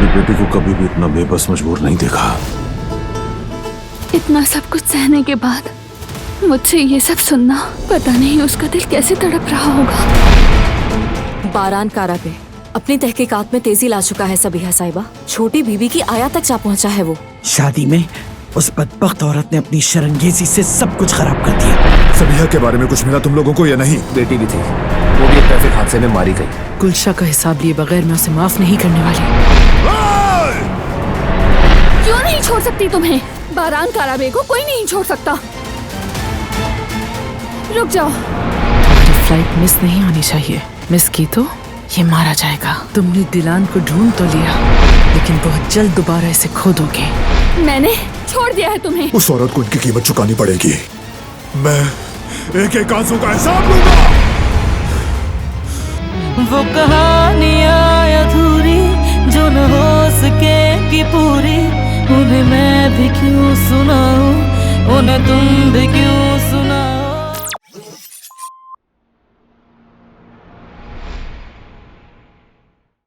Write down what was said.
बेटी को कभी भी इतना बेबस मजबूर नहीं देखा। इतना सब कुछ सहने के बाद मुझसे ये सब सुनना, पता नहीं उसका दिल कैसे तड़प रहा होगा। बारान कारा पे अपनी तहकीकात में तेजी ला चुका है सबीहा साहिबा। छोटी बीबी की आया तक जा पहुंचा है वो। शादी में उस बदबख्त औरत ने अपनी शर्मगेजी से सब कुछ खराब कर दिया। सबीहा के बारे में कुछ मिला तुम लोगों को या नहीं? बेटी भी थी, वो भी एक ट्रैफिक हादसे में मारी गई। गुलशा का हिसाब लिए बगैर मैं उसे माफ नहीं करने वाली। क्यों नहीं छोड़ सकती तुम्हें? बारान काराबे को कोई नहीं छोड़ सकता। रुक जाओ। तुम्हारी फ्लाइट मिस नहीं होनी चाहिए। मिस की तो ये मारा जाएगा। तुमने दिलान को ढूंढ तो लिया, लेकिन बहुत जल्द दोबारा इसे खो दोगे। मैंने छोड़ दिया है तुम्हें। उस औरत को इनकी कीमत चुकानी पड़ेगी। मैं एक एक आंसू का हिसाब लूंगा। वो कहानियाँ अधूरी जो न हो सकेगी पूरी, उन्हें मैं भी क्यों सुनाऊं, उन्हें तुम भी क्यों